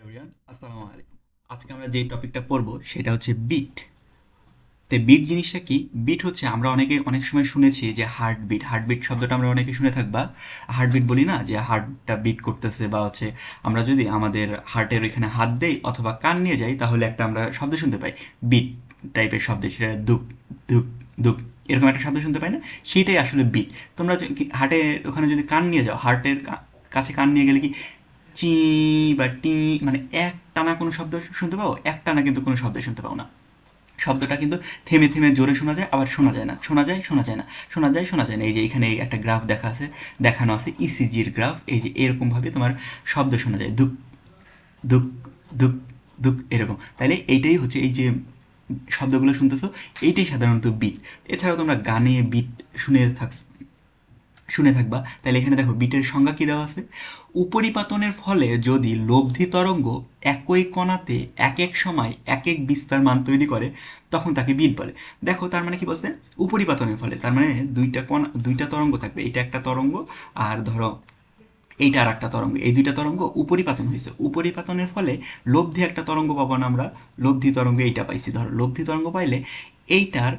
Everyone, আসসালামু আলাইকুম। আজকে আমরা যে টপিকটা পড়বো সেটা হচ্ছে বিট। তো বিট জিনিসটা কি? বিট হচ্ছে আমরা অনেক সময় শুনেছি যে হার্টবিট। হার্টবিট শব্দটা আমরা অনেকে শুনে থাকবা। হার্টবিট বলি না, যে হার্টটা বিট করতেছে, বা হচ্ছে আমরা যদি আমাদের হার্টের এখানে হাত দেই অথবা কান নিয়ে যাই তাহলে একটা আমরা শব্দ শুনতে পাই, বিট টাইপের শব্দ, সেটা দুপ দুপ দুপ এরকম একটা শব্দ শুনতে পাই না? সেইটাই আসলে বিট। তোমরা হার্টে ওখানে যদি কান নিয়ে যাও, হার্টের কাছে কান নিয়ে গেলে কি চি বা টি মানে এক টানা কোনো শব্দ শুনতে পাও? এক টানা কিন্তু কোনো শব্দ শুনতে পাও না। শব্দটা কিন্তু থেমে থেমে জোরে শোনা যায়, আবার শোনা যায় না, শোনা যায় শোনা যায় না, শোনা যায় শোনা যায় না। এই যে এখানে একটা গ্রাফ দেখানো আছে ইসিজির গ্রাফ। এই যে এরকমভাবে তোমার শব্দ শোনা যায়, ধুক ধুক ধুক ধুক এরকম। তাইলে এইটাই হচ্ছে এই যে শব্দগুলো শুনতেছো, এইটাই সাধারণত বিট। এছাড়াও তোমরা গানে বিট শুনে থাকছো, শুনে থাকবা। তাহলে এখানে দেখো বিটের সংজ্ঞা কি দেওয়া আছে: উপরিপাতনের ফলে যদি লব্ধি তরঙ্গ একই কণাতে এক এক সময় এক এক বিস্তার মান তৈরি করে তখন তাকে বিট বলে। দেখো তার মানে কি বলছে? উপরিপাতনের ফলে, তার মানে দুইটা তরঙ্গ থাকবে, এটা একটা তরঙ্গ আর ধরো এইটা আর একটা তরঙ্গ, এই দুইটা তরঙ্গ উপরিপাতন হয়েছে, উপরিপাতনের ফলে লব্ধি একটা তরঙ্গ পাবো না আমরা, লব্ধি তরঙ্গ এইটা পাইছি। ধরো লব্ধি তরঙ্গ পাইলে এইটার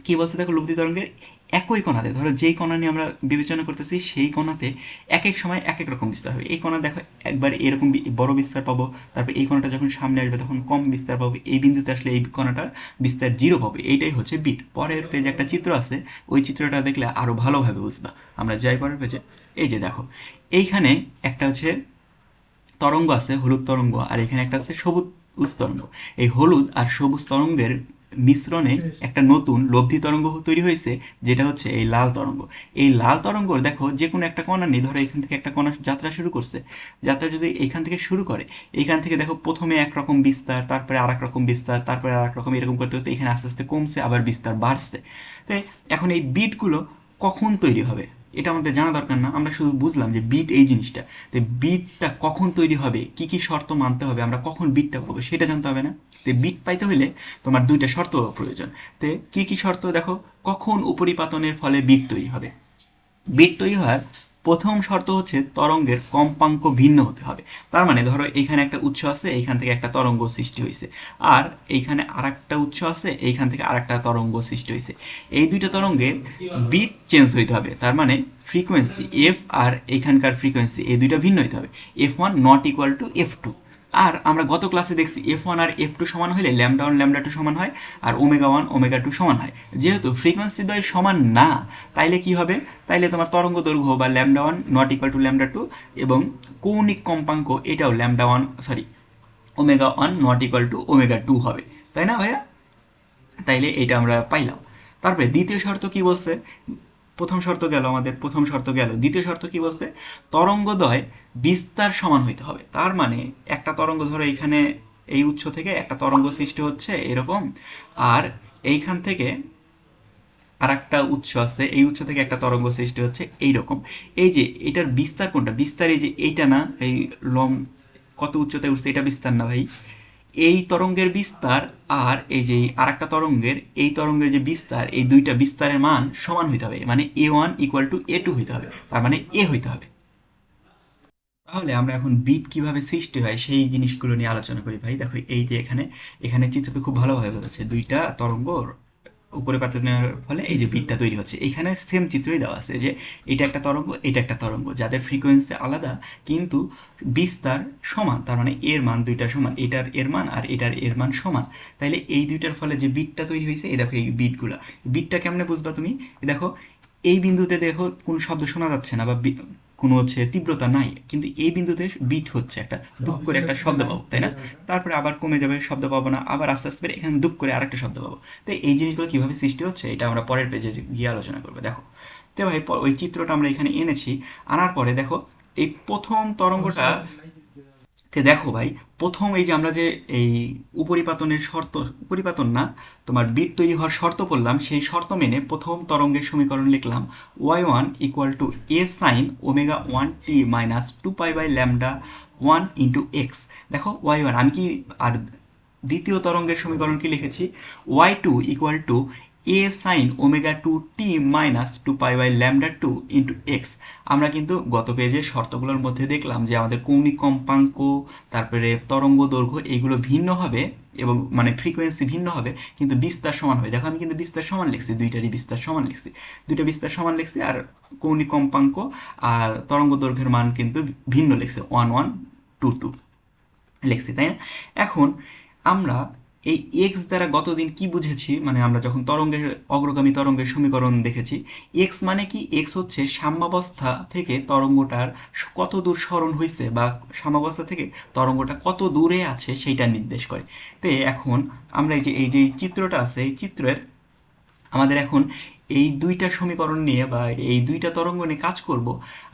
কি বলছে দেখো, লব্ধি তরঙ্গের একই কণাতে, ধরো যেই কণা নিয়ে আমরা বিবেচনা করতেছি সেই কণাতে এক এক সময় এক এক রকম বিস্তার হবে। এই কণা দেখো একবার এরকম বড় বিস্তার পাবো, তারপর এই কণাটা যখন সামনে আসবে তখন কম বিস্তার পাবো, এই বিন্দুতে আসলে এই কণাটার বিস্তার জিরো পাবে। এইটাই হচ্ছে বিট। পরের পেজে একটা চিত্র আছে, ওই চিত্রটা দেখলে আরো ভালোভাবে বুঝবা। আমরা যাই পরের পেজে। এই যে দেখো, এইখানে একটা হচ্ছে তরঙ্গ আছে, হলুদ তরঙ্গ, আর এখানে একটা আছে সবুজ তরঙ্গ। এই হলুদ আর সবুজ তরঙ্গের মিশ্রণে একটা নতুন লব্ধি তরঙ্গ তৈরি হয়েছে, যেটা হচ্ছে এই লাল তরঙ্গ। এই লাল তরঙ্গ দেখো যে কোনো একটা কণা নেই, ধরো এখান থেকে একটা কণা যাত্রা শুরু করছে, যাত্রা যদি এইখান থেকে শুরু করে, এইখান থেকে দেখো প্রথমে একরকম বিস্তার, তারপরে আর এক রকম বিস্তার, তারপরে আর এক রকম, এরকম করতে করতে এখানে আস্তে আস্তে কমছে, আবার বিস্তার বাড়ছে। তাই এখন এই বিটগুলো কখন তৈরি হবে এটা আমাদের জানা দরকার না, আমরা শুধু বুঝলাম যে বিট এই জিনিসটা। তো বিটটা কখন তৈরি হবে, কি কি শর্ত মানতে হবে, আমরা কখন বিটটা পাবো সেটা জানতে হবে না? তো বিট পাইতে হলে তোমার দুইটা শর্ত প্রয়োজন। তো কি কি শর্ত দেখো, কখন উপরিপাতনের ফলে বিট তৈরি হবে? বিট তৈরি হওয়ার প্রথম শর্ত হচ্ছে তরঙ্গের কম্পাঙ্ক ভিন্ন হতে হবে। তার মানে ধরো এইখানে একটা উৎস আছে, এইখান থেকে একটা তরঙ্গ সৃষ্টি হয়েছে, আর এইখানে আর একটা উৎস আছে, এইখান থেকে আর একটা তরঙ্গ সৃষ্টি হয়েছে। এই দুইটা তরঙ্গের বিট চেঞ্জ হইতে হবে, তার মানে ফ্রিকোয়েন্সি এফ আর এখানকার ফ্রিকোয়েন্সি এই দুইটা ভিন্ন হইতে হবে। F1 not equal two F2। আর আমরা গত ক্লাসে দেখছি F1 আর F2 সমান হলে ল্যামডা ওয়ান ল্যামডা টু সমান হয়, আর ওমেগা ওয়ান ওমেগা টু সমান হয়। যেহেতু ফ্রিকোয়েন্সি দ্বয় সমান না, তাইলে কি হবে? তাইলে তোমার তরঙ্গ দৈর্ঘ্য বা lambda one not equal to lambda two, এবং কৌণিক কম্পাঙ্ক এটাও lambda one sorry omega one not equal to omega two হবে। তাই না ভাইয়া? তাইলে এটা আমরা পাইলাম। তারপরে দ্বিতীয় শর্ত কি বলছে? প্রথম শর্ত গেল আমাদের, প্রথম শর্ত গেল, দ্বিতীয় শর্ত কি বলছে? তরঙ্গদ্বয় বিস্তার সমান হইতে হবে। তার মানে একটা তরঙ্গ ধরো এইখানে এই উৎস থেকে একটা তরঙ্গ সৃষ্টি হচ্ছে এরকম, আর এইখান থেকে আর একটা উৎস আছে, এই উৎস থেকে একটা তরঙ্গ সৃষ্টি হচ্ছে এইরকম। এই যে এটার বিস্তার কোনটা? বিস্তার এই যে এইটা না, এই লং কত উচ্চতায় উঠছে এটা বিস্তার না ভাই, এই তরঙ্গের বিস্তার আর এই যে আর একটা তরঙ্গের, এই তরঙ্গের যে বিস্তার, এই দুইটা বিস্তারের মান সমান হইতে হবে, মানে A1 ইকুয়াল টু A2 হইতে হবে, তার মানে এ হইতে হবে। তাহলে আমরা এখন বিট কিভাবে সৃষ্টি হয় সেই জিনিসগুলো নিয়ে আলোচনা করি ভাই। দেখো এই যে এখানে এখানে চিত্রতে খুব ভালোভাবে বোঝাচ্ছে, দুইটা তরঙ্গ উপরে পাতানোর ফলে এই যে বিটটা তৈরি হচ্ছে। এখানে সেম চিত্রই দেওয়া আছে যে এটা একটা তরঙ্গ, এটা একটা তরঙ্গ, যাদের ফ্রিকোয়েন্সি আলাদা কিন্তু বিস্তার সমান, তার মানে এর মান দুইটা সমান, এটার এর মান আর এটার এর মান সমান। তাইলে এই দুইটার ফলে যে বিটটা তৈরি হয়েছে, এই দেখো এই বিটগুলা, বিটটা কেমনে বুঝবা তুমি? দেখো এই বিন্দুতে দেখো কোনো শব্দ শোনা যাচ্ছে না, বা কোনো হচ্ছে তীব্রতা নাই, কিন্তু এই বিন্দুতে বিট হচ্ছে, একটা দুপ করে একটা শব্দ পাবো, তাই না? তারপরে আবার কমে যাবে, শব্দ পাবো না, আবার আস্তে আস্তে করে এখানে দুপ করে আরেকটা শব্দ পাবো। তো এই জিনিসগুলো কিভাবে সৃষ্টি হচ্ছে এটা আমরা পরের পেজে গিয়ে আলোচনা করবো। দেখো তো ভাই ওই চিত্রটা আমরা এখানে এনেছি, আনার পরে দেখো এই প্রথম তরঙ্গটা তে দেখো ভাই, প্রথম এই যে আমরা যে এই উপরিপাতনের শর্ত, উপরিপাতন না, তোমার বিট তৈরি হওয়ার শর্ত পড়লাম, সেই শর্ত মেনে প্রথম তরঙ্গের সমীকরণ লিখলাম y1 equal to a sine omega one t minus two pi by lambda one into x. দেখো y1 আমি কি, আর দ্বিতীয় তরঙ্গের সমীকরণ কি লিখেছি? y2 equal to A sine omega two T minus 2π/λ2 into X. আমরা কিন্তু গত পেজে শর্তগুলোর মধ্যে দেখলাম যে আমাদের কৌণিক কম্পাঙ্ক, তারপরে তরঙ্গ দৈর্ঘ্য এগুলো ভিন্ন হবে এবং মানে ফ্রিকোয়েন্সি ভিন্ন হবে, কিন্তু বিস্তার সমান হবে। দেখো আমি কিন্তু বিস্তার সমান লিখছি, দুইটারই বিস্তার সমান লিখছি, দুইটা বিস্তার সমান লিখছি, আর কৌণিক কম্পাঙ্ক আর তরঙ্গ দৈর্ঘ্যের মান কিন্তু ভিন্ন লিখছে, 1122 লিখছি, তাই না? এখন আমরা এই এক্স দ্বারা গতদিন কি বুঝেছি, মানে আমরা যখন তরঙ্গের অগ্রগামী তরঙ্গের সমীকরণ দেখেছি, এক্স মানে কি, এক্স হচ্ছে সাম্যাবস্থা থেকে তরঙ্গটার কত দূর সরণ হয়েছে বা সাম্যাবস্থা থেকে তরঙ্গটা কত দূরে আছে সেইটা নির্দেশ করে। তো এখন আমরা এই যে চিত্রটা আছে, এই চিত্রের আমাদের এখন এই দুইটা সমীকরণ নিয়ে বা এই দুইটা তরঙ্গ নিয়ে কাজ করব।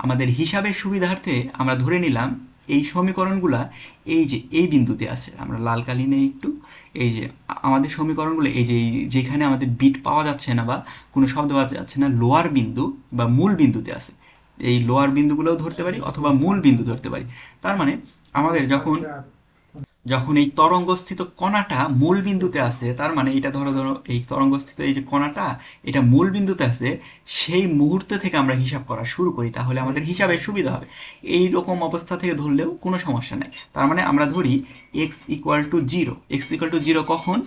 আমাদের হিসাবের সুবিধার্থে আমরা ধরে নিলাম এই সমীকরণগুলা এই যে এই বিন্দুতে আছে, আমরা লাল কালি নেই একটু, এই যে আমাদের সমীকরণগুলো এই যে যেখানে আমাদের বিট পাওয়া যাচ্ছে না বা কোনো শব্দ পাওয়া যাচ্ছে না, লোয়ার বিন্দু বা মূল বিন্দুতে আছে। এই লোয়ার বিন্দুগুলোও ধরতে পারি অথবা মূল বিন্দু ধরতে পারি। তার মানে আমাদের যখন যখন এই তরঙ্গস্থিত কণাটা মূল বিন্দুতে আছে, তার মানে এটা ধরো ধরো এই তরঙ্গস্থিত এই যে কণাটা এটা মূল বিন্দুতে আছে, সেই মুহূর্ত থেকে আমরা হিসাব করা শুরু করি, তাহলে আমাদের হিসাবের সুবিধা হবে। এই রকম অবস্থা থেকে ধরলেও কোনো সমস্যা নেই। তার মানে আমরা ধরি x equal to zero. X equal to zero কখন?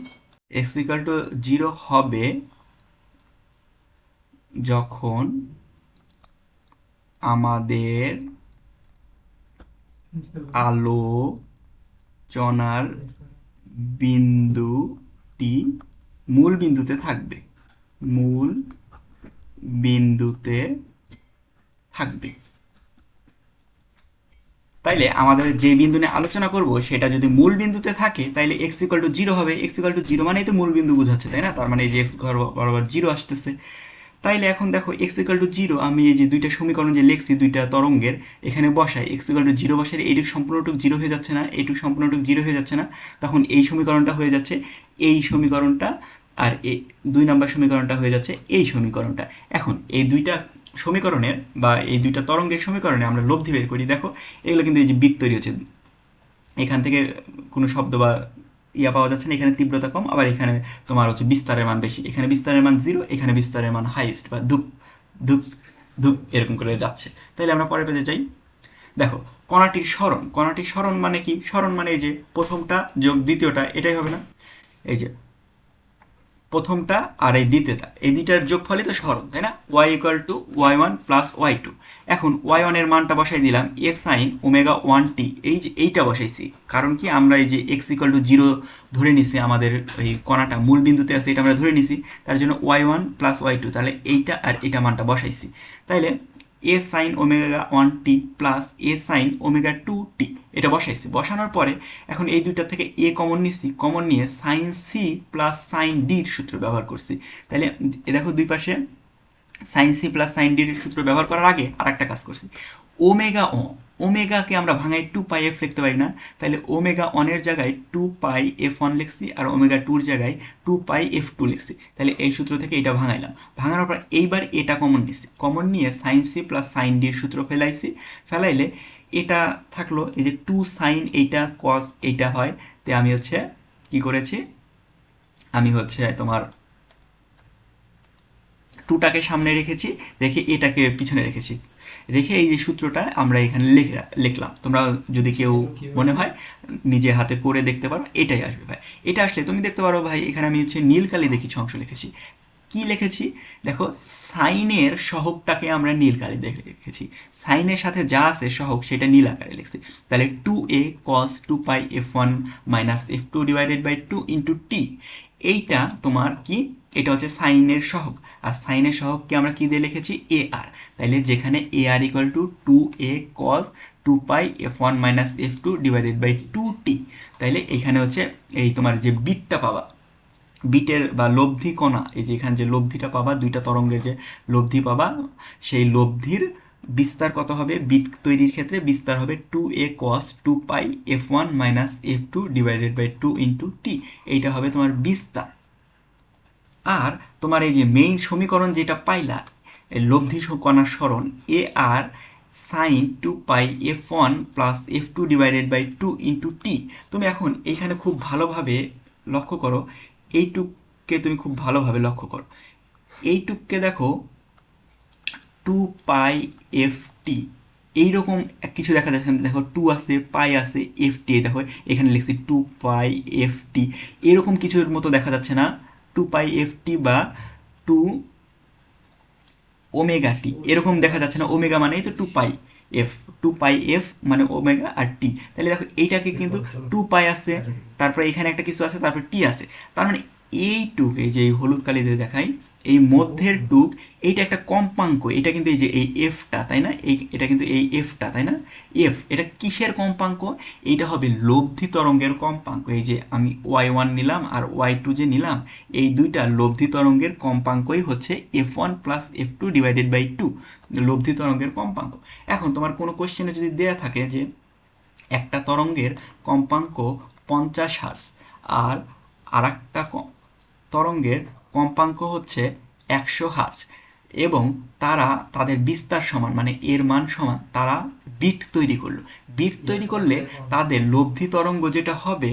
এক্স ইকুয়াল টু জিরো হবে যখন আমাদের আলোচনার বিন্দুটি মূল বিন্দুতে থাকবে, মূল বিন্দুতে থাকবে। তাইলে আমাদের যে বিন্দু নিয়ে আলোচনা করব সেটা যদি মূল বিন্দুতে থাকে তাইলে এক্স ইকুয়াল টু জিরো হবে। এক্স ইকুয়াল টু জিরো মানেই তো মূল বিন্দু বোঝাচ্ছে, তাই না? তার মানে এই যে এক্স বরাবর জিরো আসতেছে। তাইলে এখন দেখো এক্স ইকুয়াল টু জিরো, আমি এই যে দুইটা সমীকরণ যে লিখছি দুইটা তরঙ্গের, এখানে বসাই এক্স ইকুয়াল টু জিরো বসাই, এইটুক সম্পূর্ণটুক জিরো হয়ে যাচ্ছে না, এইটুক সম্পূর্ণটুক জিরো হয়ে যাচ্ছে না, তখন এই সমীকরণটা হয়ে যাচ্ছে এই সমীকরণটা, আর এই 2 নম্বর সমীকরণটা হয়ে যাচ্ছে এই সমীকরণটা। এখন এই দুইটা সমীকরণের বা এই দুইটা তরঙ্গের সমীকরণে আমরা লব্ধি বের করি। দেখো এগুলো কিন্তু এই যে বিট তৈরি হচ্ছে, এখান থেকে কোনো শব্দ বা ইয়া পাওয়া যাচ্ছে না, এখানে তীব্রতা কম, আবার এখানে তোমার হচ্ছে বিস্তারের মান বেশি, এখানে বিস্তারের মান জিরো, এখানে বিস্তারের মান হাইয়েস্ট বা ধূপ ধূপ ধূপ এরকম করে যাচ্ছে। তাইলে আমরা পরের পেজে যাই। দেখো কণাটির সরণ, কণাটির সরণ মানে কি? সরণ মানে এই যে প্রথমটা যোগ দ্বিতীয়টা, এটাই হবে না? এই যে প্রথমটা আর এই দ্বিতীয়টা, এই দুইটার যোগফলই তো সরণ, তাই না? Y equal to y one plus Y two. এখন ওয়াই ওয়ানের মানটা বসাই দিলাম a sine omega one t, এই যে এইটা বসাইছি, কারণ কি আমরা এই যে এক্স ইকুয়াল টু জিরো ধরে নিছি, আমাদের এই কণাটা মূল বিন্দুতে আছে এটা আমরা ধরে নিছি, তার জন্য Y one plus Y two, তাহলে এইটা আর এটা মানটা বসাইছি। তাইলে A sine omega one T plus A sine omega two T, এটা বসাইছি। বসানোর পরে এখন এই দুইটা থেকে এ কমন নিছি, কমন নিয়ে সাইন সি প্লাস সাইন ডির সূত্র ব্যবহার করছি। তাহলে দেখো দুই পাশে সাইন সি প্লাস সাইন ডির সূত্র ব্যবহার করার আগে আর একটা কাজ করছি, ওমেগা ও, ওমেগাকে আমরা ভাঙাই 2πf লিখতে পারি না, তাহলে ওমেগা অনের জায়গায় 2πf1 লিখছি আর ওমেগা টুর জায়গায় 2πf2 লিখছি। তাহলে এই সূত্র থেকে এটা ভাঙাইলাম, ভাঙানোর পর এইবার এটা কমন নিছি, কমন নিয়ে সাইন সি প্লাস সাইন ডির সূত্র ফেলাইছি, ফেলাইলে এটা থাকলো এই যে 2 সাইন এইটা কস এইটা হয়। তো আমি হচ্ছে কি করেছি, আমি হচ্ছে তোমার টুটাকে সামনে রেখেছি, রেখে এটাকে পিছনে রেখেছি, রেখে এই যে সূত্রটা আমরা এখানে লিখলাম। তোমরা যদি কেউ মনে হয় নিজে হাতে করে দেখতে পারো, এটাই আসবে ভাই। এটা আসলে তুমি দেখতে পারো ভাই, এখানে আমি হচ্ছে নীল কালি দিয়ে কিছু অংশ লিখেছি। কি লিখেছি দেখো, সাইনের সহগটাকে আমরা নীল কালি দেখে লিখেছি, সাইনের সাথে যা আছে সহগ সেটা নীল আকারে লিখছি। তাহলে 2a cos 2πf1 minus f2 divided by 2 into T, এইটা তোমার কি, এটা হচ্ছে সাইনের সহগ, আর সাইনের সহগকে আমরা কি দিয়ে লিখেছি, এ আর। তাইলে যেখানে A R equal to 2a cos 2πf1 minus f2 divided by 2t, তাইলে এখানে হচ্ছে এই তোমার যে বিটটা পাবা, বিটের বা লব্ধি কণা, এই যে এখানে যে লব্ধিটা পাবা, দুইটা তরঙ্গের যে লব্ধি পাবা, সেই লব্ধির বিস্তার কত হবে, বিট তৈরির ক্ষেত্রে বিস্তার হবে 2a cos 2πf1 minus f2 divided by 2 into T, এইটা হবে তোমার বিস্তার। আর তোমার এই যে মেইন সমীকরণ যেটা পাইলা, লব্ধি কণার সরণ A R sine 2πf1 plus f2 divided by 2 into T, তুমি এখন এইখানে খুব ভালোভাবে লক্ষ্য করো, এইটুককে টুককে তুমি খুব ভালোভাবে লক্ষ্য করো, এই টুককে দেখো 2π/ft এইরকম কিছু দেখা যাচ্ছে। দেখো 2 আছে, পাই আছে, ft দেখো এখানে লিখছি 2π/ft এরকম কিছুর মতো দেখা যাচ্ছে না? 2π/ft বা 2 ওমেগা টি এরকম দেখা যাচ্ছে না? ওমেগা মানেই তো 2π/f, 2π/f মানে ওমেগা আর টি। তাহলে দেখো এইটাকে কিন্তু 2π আছে, তারপরে এখানে একটা কিছু আছে, তারপরে টি আছে। তার মানে এই টুক, এই যে এই হলুদ কালি দিয়ে দেখাই, এই মধ্যের টুক, এইটা একটা কম্পাঙ্ক। এটা কিন্তু এই যে এই এফটা, তাই না? এটা কিন্তু এই এফটা, তাই না? এফ এটা কিসের কম্পাঙ্ক? এইটা হবে লব্ধি তরঙ্গের কম্পাঙ্ক। এই যে আমি y1 নিলাম আর y2 যে নিলাম, এই দুইটা লব্ধি তরঙ্গের কম্পাঙ্কই হচ্ছে f1 plus f2 divided by 2, লব্ধি তরঙ্গের কম্পাঙ্ক। এখন তোমার কোনো কোশ্চেনে যদি দেয়া থাকে যে একটা তরঙ্গের কম্পাঙ্ক 50 হার্জ আর আরেকটা তরঙ্গের কম্পাঙ্ক হচ্ছে 100 হার্জ এবং তাদের বিস্তার সমান, মানে এর মান সমান, তারা বিট তৈরি করলো। বিট তৈরি করলে তাদের লব্ধি তরঙ্গ যেটা হবে,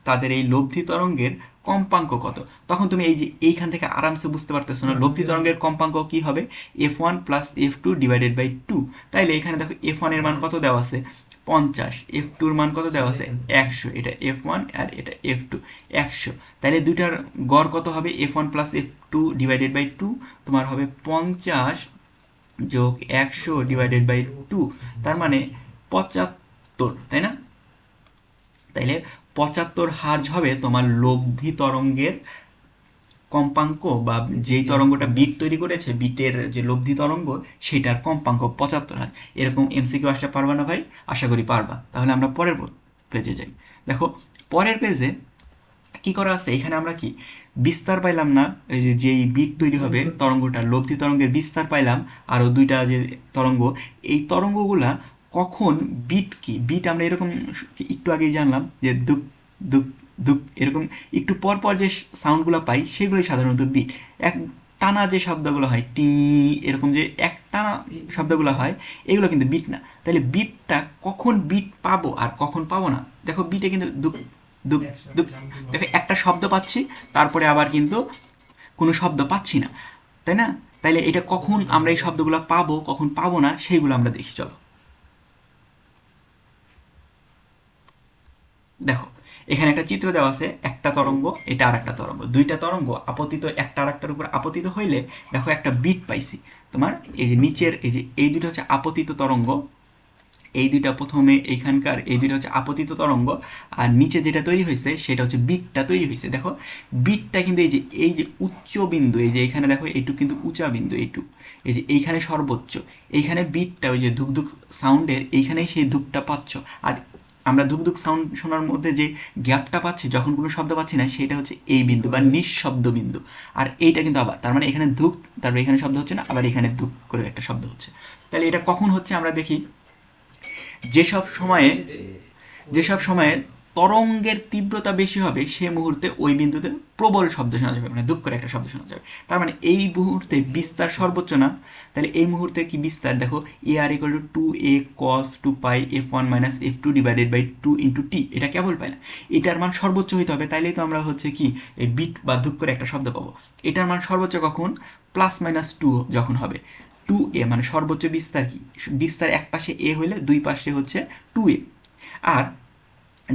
তাদের এই লব্ধি তরঙ্গের কম্পাঙ্ক কত, তখন তুমি এই যে এইখান থেকে আরামসে বুঝতে পারতেছো না লব্ধি তরঙ্গের কম্পাঙ্ক কি হবে? f1 plus f2 divided by 2। তাইলে এখানে দেখো f1 এর মান কত দেওয়া আছে? 50, f2 এর মান কত দেওয়া আছে? 100। এটা f1 আর এটা f2, 100। তাহলে দুইটার গড় কত হবে? f1 plus f2 divided by 2 তোমার হবে 50 যোগ 100 ডিভাইডেড বাই 2, তার মানে 75, তাই না? তাইলে 75 হার্জ হবে তোমার লব্ধি তরঙ্গের কম্পাঙ্ক, বা যেই তরঙ্গটা বিট তৈরি করেছে, বিটের যে লব্ধি তরঙ্গ সেটার কম্পাঙ্ক 75 হার্জ। এরকম এমসিকিউ আসলে পারবা না ভাই? আশা করি পারবা। তাহলে আমরা পরের পেজে যাই। দেখো পরের পেজে কি করা আছে, এখানে আমরা কি বিস্তার পাইলাম না? এই যে যেই বিট তৈরি হবে তরঙ্গটার, লব্ধি তরঙ্গের বিস্তার পাইলাম, আরও দুইটা যে তরঙ্গ, এই তরঙ্গগুলা কখন বিট কি, বিট আমরা এরকম একটু আগেই জানলাম যে দুক দুক দুক এরকম একটু পর পর যে সাউন্ডগুলো পাই সেগুলোই সাধারণত বিট। এক টানা যে শব্দগুলো হয়, টি এরকম যে এক টানা শব্দগুলো হয়, এগুলো কিন্তু বিট না। তাহলে বিটটা কখন বিট পাবো আর কখন পাবো না? দেখো বিটে কিন্তু দুক দুক দুক, দেখো একটা শব্দ পাচ্ছি, তারপরে আবার কিন্তু কোনো শব্দ পাচ্ছি না, তাই না? তাইলে এটা কখন আমরা এই শব্দগুলো পাবো, কখন পাবো না, সেইগুলো আমরা দেখি। চলো দেখো এখানে একটা চিত্র দেওয়া আছে, একটা তরঙ্গ, এটা আর একটা তরঙ্গ, দুইটা তরঙ্গ আপতিত, একটা আর একটার উপর আপতিত হইলে দেখো একটা বিট পাইছি। তোমার এই যে নিচের এই যে এই দুটো হচ্ছে আপতিত তরঙ্গ, এই দুইটা প্রথমে এইখানকার এই দুইটা হচ্ছে আপতিত তরঙ্গ, আর নিচে যেটা তৈরি হয়েছে সেটা হচ্ছে বিটটা তৈরি হয়েছে। দেখো বিটটা কিন্তু এই যে উচ্চ বিন্দু, এই যে এখানে দেখো এইটুক কিন্তু উঁচা বিন্দু, এইটুক এই যে এইখানে সর্বোচ্চ, এইখানে বিটটা ওই যে ধুকধুক সাউন্ডের এইখানেই সেই ধুকটা পাচ্ছ। আর আমরা ধুকধুক সাউন্ড শোনার মধ্যে যে গ্যাপটা পাচ্ছি যখন কোনো শব্দ পাচ্ছি না, সেটা হচ্ছে এই বিন্দু বা নিঃশব্দ বিন্দু। আর এইটা কিন্তু আবার তার মানে এখানে ধুক, তারপরে এখানে শব্দ হচ্ছে না, আবার এখানে ধুক করে একটা শব্দ হচ্ছে। তাহলে এটা কখন হচ্ছে আমরা দেখি, যেসব সময়ে তরঙ্গের তীব্রতা বেশি হবে সে মুহূর্তে ওই বিন্দুতে প্রবল শব্দ শোনা যাবে, মানে দুঃখ করে একটা শব্দ শোনা যাবে। তার মানে এই মুহূর্তে বিস্তার সর্বোচ্চ না। তাহলে এই মুহূর্তে কি বিস্তার, দেখো A R equal to 2a cos 2π f1 minus f2 divided by 2 into T, এটা কেবল পাই না, এটার মান সর্বোচ্চ হইতে হবে। তাইলেই তো আমরা হচ্ছে কি এই বিট বা দুঃখ করে একটা শব্দ পাবো। এটার মান সর্বোচ্চ কখন? +-2 যখন হবে। 2a মানে সর্বোচ্চ বিস্তার কি, বিস্তার এক পাশে এ হইলে দুই পাশে হচ্ছে 2a। আর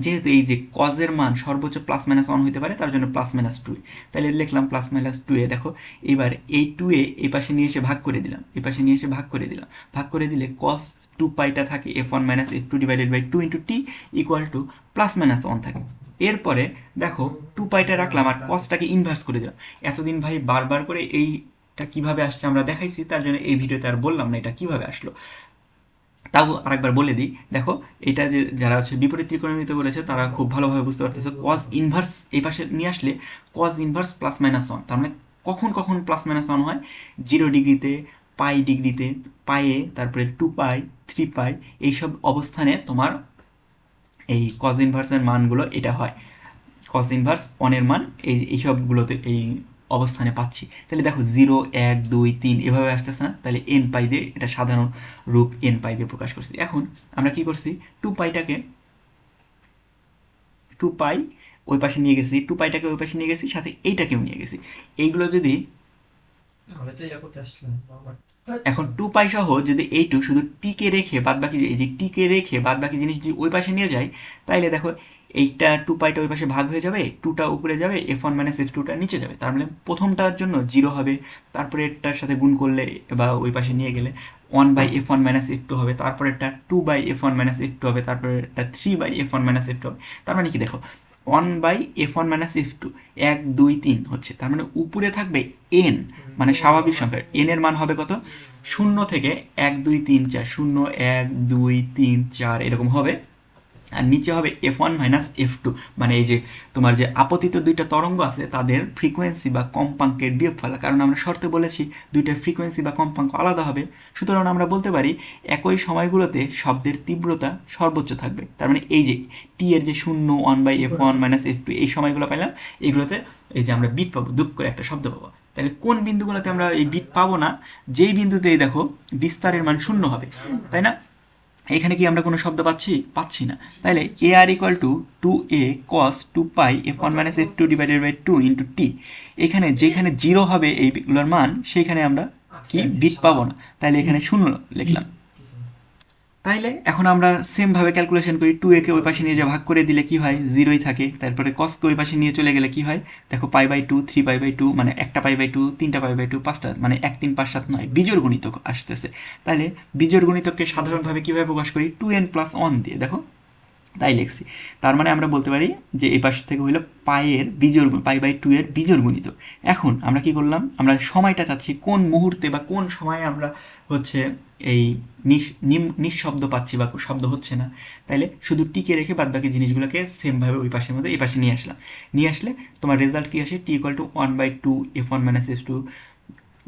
যেহেতু এই যে কজের মান সর্বোচ্চ +-1 হইতে পারে, তার জন্য +-2, তাহলে লিখলাম +-2a। দেখো এবার এই 2a এই পাশে নিয়ে এসে ভাগ করে দিলাম, এই পাশে নিয়ে এসে ভাগ করে দিলাম, ভাগ করে দিলে cos 2πটা থাকে f1 minus f2 divided by 2 into t equal to +-1 থাকে। এরপরে দেখো 2πটা রাখলাম আর cosটাকে ইনভার্স করে দিলাম। এতদিন ভাই বারবার করে এইটা কিভাবে আসছে আমরা দেখাইছি, তার জন্য এই ভিডিওতে আর বললাম না এটা কিভাবে আসলো, তাও আরেকবার বলে দিই। দেখো এটা যে যারা হচ্ছে বিপরীত ত্রিকোণমিতি করেছে তারা খুব ভালোভাবে বুঝতে পারতেছে, কজ ইনভার্স এই পাশে নিয়ে আসলে কজ ইনভার্স +-1, তার মানে কখন কখন +-1 হয়? 0 ডিগ্রিতে, পাই ডিগ্রিতে, পায়ে, তারপরে 2π 3π, এইসব অবস্থানে তোমার এই কজ ইনভার্সের মানগুলো এটা হয়। কজ ইনভার্স 1 মান এইসবগুলোতে এই অবস্থানে পাচ্ছি। তাহলে দেখো 0 1 2 3 এভাবে আসতেছে না? তাহলে এন পাই দিয়ে এটা সাধারণ রূপ এন পাই দিয়ে প্রকাশ করছি। এখন আমরা কি করছি, 2πটাকে 2π ওই পাশে নিয়ে গেছি, 2πটাকে ওই পাশে নিয়ে গেছি, সাথে এইটাকেও নিয়ে গেছি। এইগুলো যদি এখন 2π সহ যদি এইটু শুধু টিকে রেখে বাদ বাকি, এই যে টিকে রেখে বাদ বাকি জিনিস যদি ওই পাশে নিয়ে যায়, তাইলে দেখো এইটা 2πটা ওই পাশে ভাগ হয়ে যাবে, 2টা উপরে যাবে, f1 মাইনাস f2টা নিচে যাবে। তার মানে প্রথমটার জন্য 0 হবে, তারপরে এটার সাথে গুণ করলে বা ওই পাশে নিয়ে গেলে 1/f1 মাইনাস f2 হবে, তারপরে এটা 2/f1 মাইনাস f2 হবে, তারপরে এটা 3/f1 মাইনাস f2 হবে। তার মানে কি দেখো 1/f1 মাইনাস f2, 1 2 3 হচ্ছে, তার মানে উপরে থাকবে n, মানে স্বাভাবিক সংখ্যা n এর মান হবে কত, 0 থেকে 1 2 3 4, 0 1 2 3 4 এরকম হবে, আর নিচে হবে f1 মাইনাস f2, মানে এই যে তোমার যে আপতিত দুইটা তরঙ্গ আছে তাদের ফ্রিকোয়েন্সি বা কম্পাঙ্কের বিয়োগফল, কারণ আমরা শর্তে বলেছি দুইটার ফ্রিকোয়েন্সি বা কম্পাঙ্ক আলাদা হবে, সুতরাং আমরা বলতে পারি একই সময়গুলোতে শব্দের তীব্রতা সর্বোচ্চ থাকবে। তার মানে এই যে টি এর যে 0 1/f1 মাইনাস f2 এই সময়গুলো পাইলাম, এইগুলোতে এই যে আমরা বিট পাবো, দুঃখ করে একটা শব্দ পাবো। তাহলে কোন বিন্দুগুলোতে আমরা এই বিট পাবো না, যেই বিন্দুতেই দেখো বিস্তারের মান 0 হবে, তাই না? এখানে কি আমরা কোনো শব্দ পাচ্ছি না। তাহলে A R equal to 2a cos 2π f1 minus f2 divided by 2 into T, এখানে যেখানে 0 হবে এইগুলোর মান সেখানে আমরা কি বিট পাবো না, তাহলে এখানে 0 লিখলাম। তাইলে এখন আমরা সেমভাবে ক্যালকুলেশন করি, 2a কে ওই পাশে নিয়ে যা ভাগ করে দিলে কি হয়, 0ই থাকে। তারপরে কসকে ওই পাশে নিয়ে চলে গেলে কি হয়, দেখো π/2 3π/2, মানে একটা π/2 তিনটা π/2 পাঁচটা, মানে 1 3 5 7 9 বিজোড় গুণিতক আসতেছে। তাহলে বিজোড় গুণিতককে সাধারণভাবে কিভাবে প্রকাশ করি, 2n প্লাস 1 দিয়ে, দেখো তাই লিখছি। তার মানে আমরা বলতে পারি যে এই পাশ থেকে হইলো পায়ের বিজোড়, π/2 এর বিজোড় গুণিতক। এখন আমরা কি করলাম, আমরা সময়টা চাচ্ছি কোন মুহূর্তে বা কোন সময়ে আমরা হচ্ছে এই নিঃশব্দ পাচ্ছি বা শব্দ হচ্ছে না, তাইলে শুধু টিকে রেখে বাদ বাকি জিনিসগুলোকে সেমভাবে ওই পাশের মধ্যে এই পাশে নিয়ে আসলাম। নিয়ে আসলে তোমার রেজাল্ট কি আসে, টি equal two 1/2 f1 minus f2,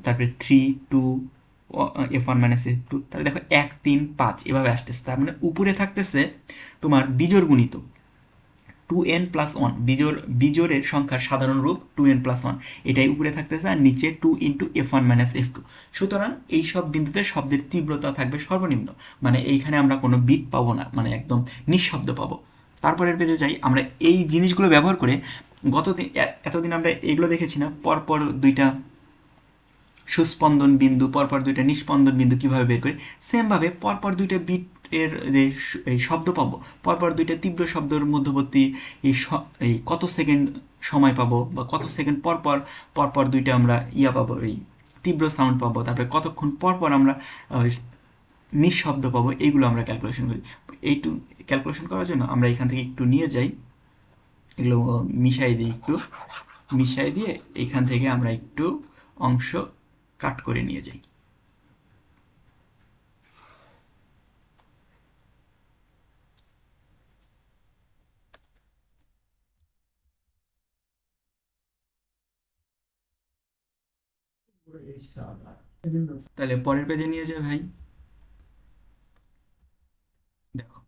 তারপরে 3 2 f1 মাইনাস f2, তাহলে দেখো 1 3 5 এভাবে আসতেছে। তার মানে উপরে থাকতেছে তোমার বিজোড় গুণিত 2n প্লাস 1, বিজোড়ের সংখ্যার সাধারণ রূপ 2n প্লাস 1, এটাই উপরে থাকতেছে, আর নিচে 2 ইন্টু f1 মাইনাস f2। সুতরাং এই সব বিন্দুতে শব্দের তীব্রতা থাকবে সর্বনিম্ন, মানে এইখানে আমরা কোনো বিট পাবো না, মানে একদম নিঃশব্দ পাবো। তারপরের পেজে যাই, আমরা এই জিনিসগুলো ব্যবহার করে এতদিন আমরা এগুলো দেখেছি না, পরপর দুইটা সুস্পন্দন বিন্দু, পরপর দুইটা নিস্পন্দন বিন্দু কিভাবে বের করি, সেমভাবে পরপর দুইটা বিট এর যে এই শব্দ পাবো, পরপর দুইটা তীব্র শব্দের মধ্যবর্তী এই কত সেকেন্ড সময় পাবো, বা কত সেকেন্ড পরপর পরপর দুইটা আমরা পাবো, এই তীব্র সাউন্ড পাবো, তারপরে কতক্ষণ পরপর আমরা নিঃশব্দ পাবো, এইগুলো আমরা ক্যালকুলেশন করি। এইটু ক্যালকুলেশন করার জন্য আমরা এখান থেকে একটু নিয়ে যাই, এগুলো মিশাই দিই, একটু মিশাই দিয়ে এখান থেকে আমরা একটু অংশ কাট করে নিয়ে যাই। তাহলে পরের পেজে নিয়ে যাই ভাই। দেখো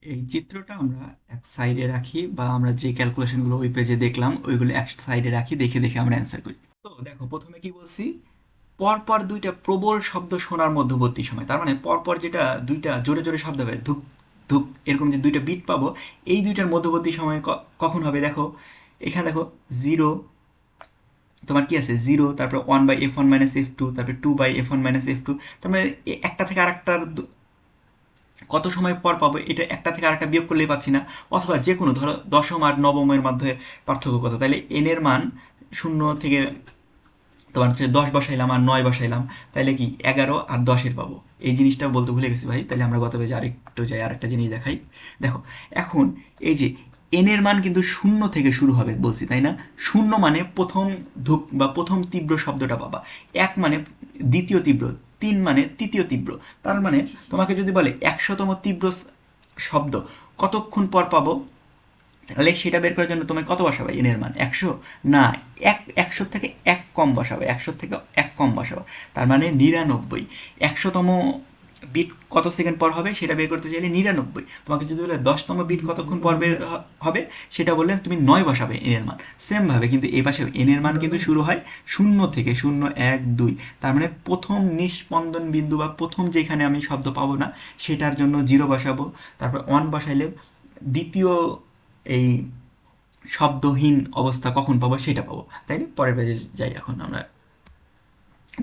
এই চিত্রটা আমরা এক সাইডে রাখি, বা আমরা যে ক্যালকুলেশনগুলো ওই পেজে দেখলাম ওইগুলো এক সাইডে রাখি, দেখে দেখে আমরা অ্যান্সার করি। তো দেখো প্রথমে কি বলছি, পরপর দুইটা প্রবল শব্দ শোনার মধ্যবর্তী সময়, তার মানে পরপর যেটা দুইটা জোরে জোরে শব্দ হবে, ধুক ধুক এরকম যে দুইটা বিট পাবো, এই দুইটার মধ্যবর্তী সময় কখন হবে, দেখো এখানে দেখো 0, তোমার কি আছে 0, তারপর 1/f1 মাইনাস f2, তারপরে 2/f1 মাইনাস f2, তার মানে একটা থেকে আরেকটার কত সময় পর পাবো, এটা একটা থেকে আরেকটা বিয়োগ করলেই পাচ্ছি না, অথবা যে কোনো ধরো দশম আর নবমের মধ্যে পার্থক্য কত, তাহলে এন এর মান 0 থেকে তোমার হচ্ছে 10 বসাইলাম আর 9 বসাইলাম, তাহলে কি 11 আর 10-এর পাবো। এই জিনিসটা বলতে ভুলে গেছি ভাই, তাহলে আমরা গত পেজে আরেকটু যাই, আরেকটা জিনিস দেখাই। দেখো এখন এই যে এন এর মান কিন্তু 0 থেকে শুরু হবে বলছি, তাই না? 0 মানে প্রথম ধুক বা প্রথম তীব্র শব্দটা পাবা, 1 মানে দ্বিতীয় তীব্র, 3 মানে তৃতীয় তীব্র। তার মানে তোমাকে যদি বলে 100তম তীব্র শব্দ কতক্ষণ পর পাবো, তাহলে সেটা বের করার জন্য তুমি কত বসাবে, এন এর মান 100 না, 100 থেকে 1 কম বসাবে, 100 থেকে 1 কম বসাবে, তার মানে 99। 100তম বিট কত সেকেন্ড পর হবে সেটা বের করতে চাইলে 99। তোমাকে যদি বলে 10তম বিট কতক্ষণ পর বের হবে, সেটা বললে তুমি 9 বসাবে এন এর মান। সেমভাবে কিন্তু এই পাশে এন এর মান কিন্তু শুরু হয় 0 থেকে, 0 1 2, তার মানে প্রথম নিস্পন্দন বিন্দু বা প্রথম যেখানে আমি শব্দ পাবো না সেটার জন্য 0 বসাবো, তারপর 1 বসাইলে দ্বিতীয় এই শব্দহীন অবস্থা কখন পাবো সেটা পাবো, তাই না? পরের পেজে যাই এখন আমরা।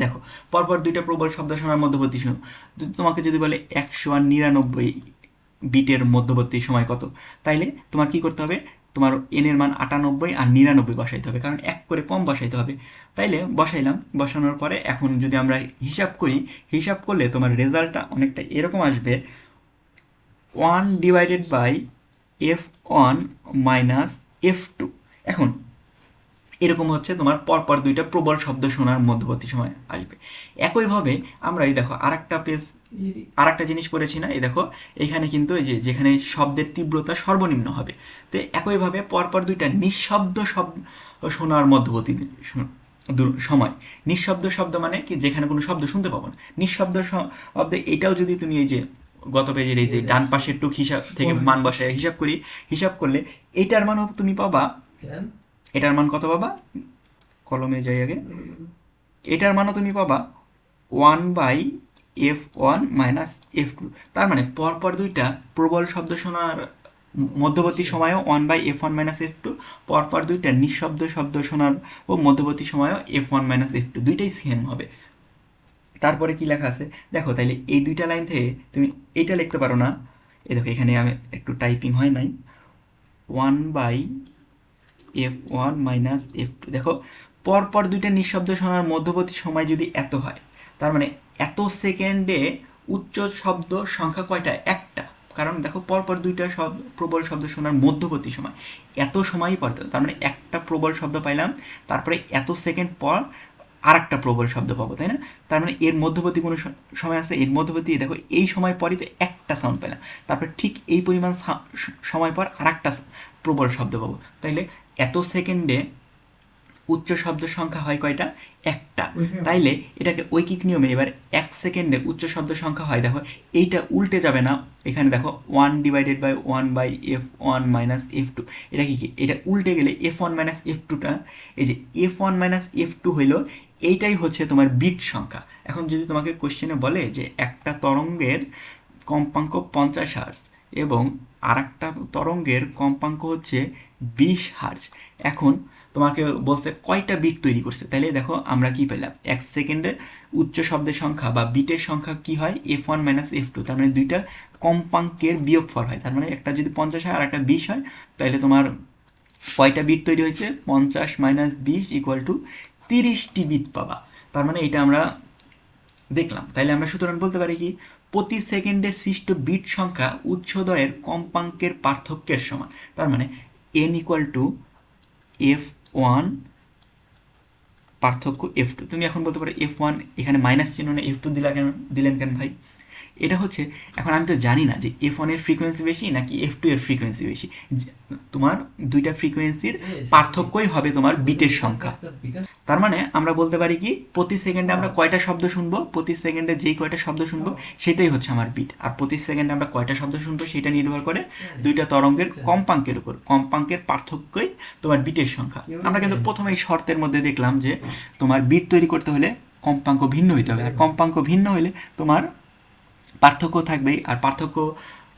দেখো, পরপর দুইটা প্রবল শব্দ শোনার মধ্যবর্তী সময়, তোমাকে যদি বলে 199 বিটের মধ্যবর্তী সময় কত, তাইলে তোমার কি করতে হবে, তোমার এন এর মান 98 আর 99 বসাইতে হবে, কারণ এক করে কম বসাইতে হবে। তাইলে বসাইলাম, বসানোর পরে এখন যদি আমরা হিসাব করি, হিসাব করলে তোমার রেজাল্টটা অনেকটা এরকম আসবে, 1/f1 মাইনাস f2। এখন এরকম হচ্ছে তোমার পরপর দুইটা প্রবল শব্দ শোনার মধ্যবর্তী সময় আসবে। একইভাবে আমরা এই দেখো আরেকটা পেজ, আরেকটা জিনিস করেছি না, এই দেখো এখানে কিন্তু এই যে যেখানে শব্দের তীব্রতা সর্বনিম্ন হবে, তো একইভাবে পরপর দুইটা নিঃশব্দ শব্দ শোনার মধ্যবর্তী সময়। নিঃশব্দ শব্দ মানে কি, যেখানে কোনো শব্দ শুনতে পাবো না। নিঃশব্দ শব্দে এটাও যদি তুমি এই যে গত পেজের এই যে ডান পাশের টুক হিসাব থেকে মান বসায় হিসাব করি, হিসাব করলে এটার মানও তুমি পাবা, এটার মান কত পাবা, কলমে যাই আগে, এটার মানও তুমি পাবা 1/f1 মাইনাস f2। তার মানে পরপর দুইটা প্রবল শব্দ শোনার মধ্যবর্তী সময়ও 1/f1 মাইনাস f2, পরপর দুইটা নিঃশব্দ শব্দ শোনার ও মধ্যবর্তী সময়ও f1 মাইনাস f2, দুইটাই সেম হবে। তারপরে কি লেখা আছে দেখো, তাইলে এই দুইটা লাইন থেকে তুমি এটা লিখতে পারো না, এই দেখো এখানে আমি একটু টাইপিং হয় নাই, 1/f1 মাইনাস f2। দেখো পরপর দুইটা নিঃশব্দ শোনার মধ্যবর্তী সময় যদি এত হয়, তার মানে এত সেকেন্ডে উচ্চ শব্দ সংখ্যা কয়টা, একটা। কারণ দেখো পরপর দুইটা শব্দ প্রবল শব্দ শোনার মধ্যবর্তী সময় এত সময়ই পড়তে, তার মানে একটা প্রবল শব্দ পাইলাম, তারপরে এত সেকেন্ড পর আর একটা প্রবল শব্দ পাবো, তাই না? তার মানে এর মধ্যবর্তী কোনো সময় আছে, এর মধ্যবর্তী দেখো এই সময় পরই তো একটা সাউন্ড পেলাম, তারপরে ঠিক এই পরিমাণ সময় পর আর একটা প্রবল শব্দ পাবো। তাইলে এত সেকেন্ডে উচ্চ শব্দ সংখ্যা হয় কয়টা, একটা। তাইলে এটাকে ঐকিক নিয়মে এবার এক সেকেন্ডে উচ্চ শব্দ সংখ্যা হয়, দেখো এইটা উল্টে যাবে না, এখানে দেখো 1/1/f1 মাইনাস f2, এটা কি, এটা উল্টে গেলে f1 মাইনাস f2টা, এই যে f1 মাইনাস f2 হইল, এইটাই হচ্ছে তোমার বিট সংখ্যা। এখন যদি তোমাকে কোশ্চেনে বলে যে একটা তরঙ্গের কম্পাঙ্ক 50 হার্জ এবং আর একটা তরঙ্গের কম্পাঙ্ক হচ্ছে 20 হার্জ, এখন তোমাকে বলছে কয়টা বিট তৈরি করছে, তাহলে দেখো আমরা কি পেলাম, এক সেকেন্ডে উচ্চ শব্দের সংখ্যা বা বিটের সংখ্যা কি হয়, f1 মাইনাস f2, তার মানে দুইটা কম্পাঙ্কের বিয়োগফল হয়, তার মানে একটা যদি 50 হয় আর একটা 20 হয়, তাহলে তোমার কয়টা বিট তৈরি হয়েছে, 50 মাইনাস 20 ইকুয়াল টু 30টি বিট পাবা। তার মানে এটা আমরা দেখলাম। তাইলে আমরা সুতরাং বলতে পারি কি, প্রতি সেকেন্ডে সৃষ্ট বিট সংখ্যা উচ্চদয়ের কম্পাঙ্কের পার্থক্যের সমান। তার মানে n ইকুয়াল টু f1 পার্থক্য f2। তুমি এখন বলতে পারো f1 এখানে মাইনাস চিহ্ন না f2 দিলেন কেন ভাই, এটা হচ্ছে, এখন আমি তো জানি না যে f1 এর ফ্রিকোয়েন্সি বেশি নাকি f2 এর ফ্রিকোয়েন্সি বেশি, তোমার দুইটা ফ্রিকোয়েন্সির পার্থক্যই হবে তোমার বিটের সংখ্যা। তার মানে আমরা বলতে পারি কি, প্রতি সেকেন্ডে আমরা কয়টা শব্দ শুনবো, প্রতি সেকেন্ডে যেই কয়টা শব্দ শুনবো সেটাই হচ্ছে আমার বিট, আর প্রতি সেকেন্ডে আমরা কয়টা শব্দ শুনবো সেটা নির্ভর করে দুইটা তরঙ্গের কম্পাঙ্কের উপর, কম্পাঙ্কের পার্থক্যই তোমার বিটের সংখ্যা। আমরা কিন্তু প্রথমেই শর্তের মধ্যে দেখলাম যে তোমার বিট তৈরি করতে হলে কম্পাঙ্ক ভিন্ন হইতে হবে, আর কম্পাঙ্ক ভিন্ন হইলে তোমার পার্থক্য থাকবেই, আর পার্থক্য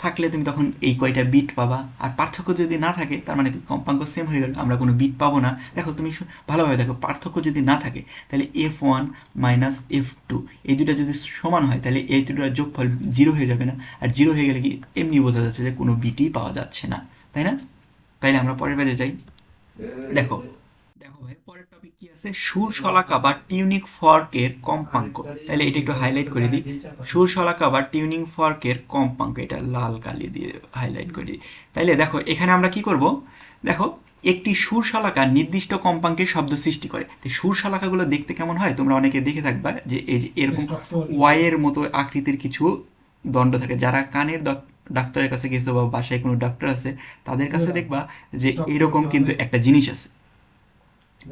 থাকলে তুমি তখন এই কয়টা বিট পাবা, আর পার্থক্য যদি না থাকে তার মানে কম্পাঙ্ক সেম হয়ে গেল, আমরা কোনো বিট পাবো না। দেখো তুমি ভালোভাবে দেখো, পার্থক্য যদি না থাকে তাহলে f1 মাইনাস f2 এই দুটা যদি সমান হয় তাহলে এই দুটার যোগফল 0 হয়ে যাবে না, আর 0 হয়ে গেলে কি এমনি বোঝা যাচ্ছে যে কোনো বিটই পাওয়া যাচ্ছে না, তাই না? তাইলে আমরা পরের পেজে যাই। দেখো দেখো ভাই পরের টপিক কি আছে, সুর শলাকা বা টিউনিক ফর্কের কম্পাঙ্ক। তাহলে এটা একটু হাইলাইট করে দিই, সুর শলাকা বা টিউনিং ফর্কের কম্পাঙ্ক, এটা লাল কালি দিয়ে হাইলাইট করে দিই। তাইলে দেখো এখানে আমরা কি করব, দেখো একটি সুর শলাকা নির্দিষ্ট কম্পাঙ্কের শব্দ সৃষ্টি করে। তো সুর শলাকাগুলো দেখতে কেমন হয় তোমরা অনেকে দেখে থাকবা, যে এই যে এরকম ওয়াইয়ের মতো আকৃতির কিছু দণ্ড থাকে, যারা কানের ডাক্তারের কাছে গেছো বা বাসায় কোনো ডাক্তার আছে তাদের কাছে দেখবা যে এরকম কিন্তু একটা জিনিস আছে,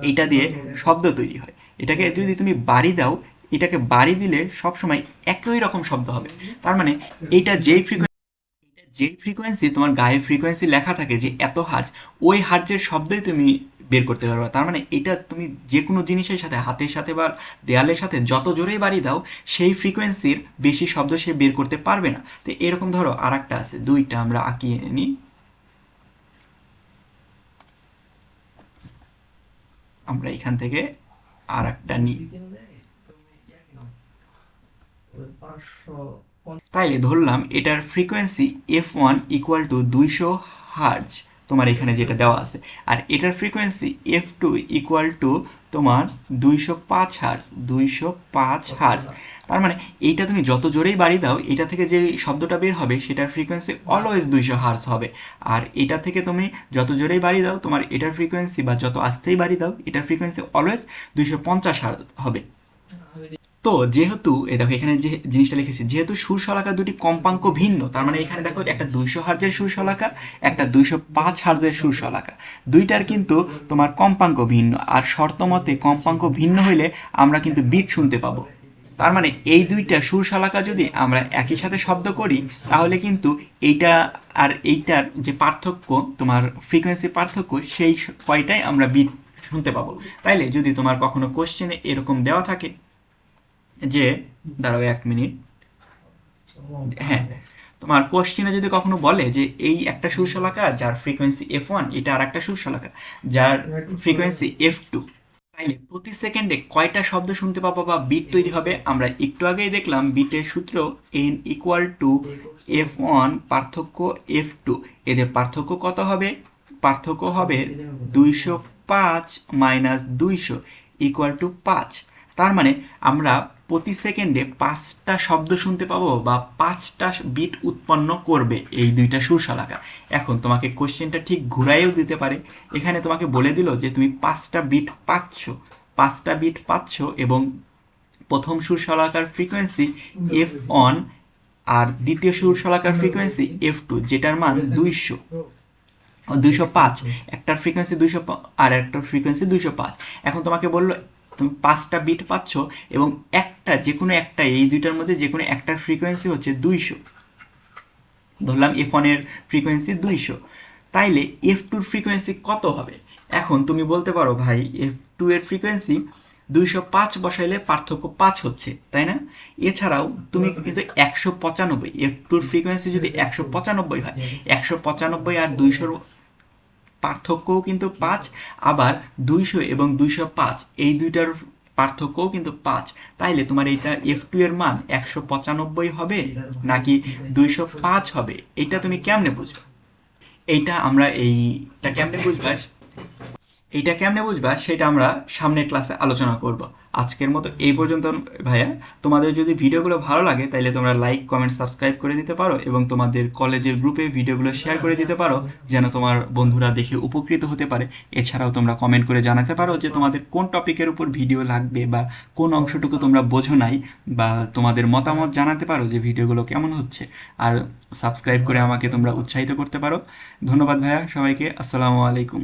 এইটা দিয়ে শব্দ তৈরি হয়। এটাকে যদি তুমি বাড়ি দাও, এটাকে বাড়ি দিলে সবসময় একই রকম শব্দ হবে। তার মানে এইটা যেই ফ্রিকোয়েন্সি তোমার গায়ে ফ্রিকোয়েন্সি লেখা থাকে যে এত হার্জ, ওই হার্জের শব্দই তুমি বের করতে পারবে। তার মানে এটা তুমি যে কোনো জিনিসের সাথে, হাতের সাথে বা দেয়ালের সাথে যত জোরেই বাড়ি দাও সেই ফ্রিকোয়েন্সির বেশি শব্দ সে বের করতে পারবে না। তো এরকম ধরো আর একটা আছে, দুইটা আমরা আঁকিয়ে নিই। আমরা এখান থেকে আর একটা নিই। তাইলে ধরলাম এটার frequency F1 equal to 200 hertz, তোমার এখানে যেটা দেওয়া আছে, আর এটার ফ্রিকোয়েন্সি F2 ইকুয়াল টু তোমার 205 হার্জ, 205 হার্জ। তার মানে এইটা তুমি যত জোরেই বাড়ি দাও, এটা থেকে যে শব্দটা বের হবে সেটার ফ্রিকোয়েন্সি অলওয়েজ 200 হার্জ হবে। আর এটা থেকে তুমি যত জোরেই বাড়ি দাও, তোমার এটার ফ্রিকোয়েন্সি বা যত আস্তেই বাড়ি দাও, এটার ফ্রিকোয়েন্সি অলওয়েজ 250 হার্জ হবে। তো যেহেতু এই দেখো এখানে যে জিনিসটা লিখেছি, যেহেতু সুর শলাকা দুটি কম্পাঙ্ক ভিন্ন, তার মানে এখানে দেখো একটা 200 হার্জের সুর শলাকা, একটা 205 হার্জের সুর শলাকা, দুইটার কিন্তু তোমার কম্পাঙ্ক ভিন্ন। আর শর্ত মতে কম্পাঙ্ক ভিন্ন হইলে আমরা কিন্তু বিট শুনতে পাবো। তার মানে এই দুইটা সুর শলাকা যদি আমরা একই সাথে শব্দ করি, তাহলে কিন্তু এইটা আর এইটার যে পার্থক্য, তোমার ফ্রিকোয়েন্সি পার্থক্য, সেই কয়টাই আমরা বিট শুনতে পাবো। তাইলে যদি তোমার কখনো কোশ্চেনে এরকম দেওয়া থাকে যে, দাঁড়াও 1 মিনিট, হ্যাঁ, তোমার কোশ্চেনে যদি কখনো বলে যে এই একটা সুর শলাকা যার ফ্রিকোয়েন্সি F1, এটা আর একটা সুর শলাকা যার ফ্রিকোয়েন্সি F2, তাইলে প্রতি সেকেন্ডে কয়টা শব্দ শুনতে পাবো বা বিট তৈরি হবে? আমরা একটু আগেই দেখলাম বিটের সূত্র n ইকুয়াল টু F1 পার্থক্য F2, এদের পার্থক্য কত হবে? পার্থক্য হবে 205 মাইনাস 200 ইকুয়াল টু 5। তার মানে আমরা প্রতি সেকেন্ডে 5টা শব্দ শুনতে পাবো বা 5টা বিট উৎপন্ন করবে এই দুইটা সুর শলাকা। এখন তোমাকে কোশ্চেনটা ঠিক ঘুরাইও দিতে পারে, এখানে তোমাকে বলে দিল যে তুমি 5টা বিট পাচ্ছ, 5টা বিট পাচ্ছ, এবং প্রথম সুর শলাকার ফ্রিকোয়েন্সি F1 আর দ্বিতীয় সুর শলাকার ফ্রিকোয়েন্সি F2, যেটার মান 205, একটার ফ্রিকোয়েন্সি 200 আর একটার ফ্রিকোয়েন্সি 205। এখন তোমাকে বললো তুমি 5টা বিট পাচ্ছ এবং একটা, যে কোনো একটা, এই দুইটার মধ্যে যে কোনো একটার ফ্রিকোয়েন্সি হচ্ছে 200, ধরলাম F1 এর ফ্রিকোয়েন্সি 200, তাইলে F2 এর ফ্রিকোয়েন্সি কত হবে? এখন তুমি বলতে পারো ভাই F2 এর ফ্রিকোয়েন্সি 205 বসাইলে পার্থক্য 5 হচ্ছে, তাই না? এছাড়াও তুমি কিন্তু 195, F2 এর ফ্রিকোয়েন্সি যদি 195 হয়, 195 আর 200 পার্থক্যও কিন্তু 5, আবার 200 এবং 205 এই দুইটার পার্থক্যও কিন্তু 5। তাইলে তোমার এটা F2 এর মান 195 হবে নাকি 205 হবে, এটা তুমি কেমনে বুঝবে? এইটা কেমনে বুঝবা সেটা আমরা সামনের ক্লাসে আলোচনা করব। আজকের মতো এই পর্যন্ত ভাইয়া। তোমাদের যদি ভিডিওগুলো ভালো লাগে তাহলে তোমরা লাইক, কমেন্ট, সাবস্ক্রাইব করে দিতে পারো এবং তোমাদের কলেজের গ্রুপে ভিডিওগুলো শেয়ার করে দিতে পারো, যেন তোমার বন্ধুরা দেখে উপকৃত হতে পারে। এছাড়াও তোমরা কমেন্ট করে জানাতে পারো যে তোমাদের কোন টপিকের উপর ভিডিও লাগবে বা কোন অংশটুকু তোমরা বোঝো নাই, বা তোমাদের মতামত জানাতে পারো যে ভিডিওগুলো কেমন হচ্ছে। আর সাবস্ক্রাইব করে আমাকে তোমরা উৎসাহিত করতে পারো। ধন্যবাদ ভাইয়া সবাইকে। আসসালামু আলাইকুম।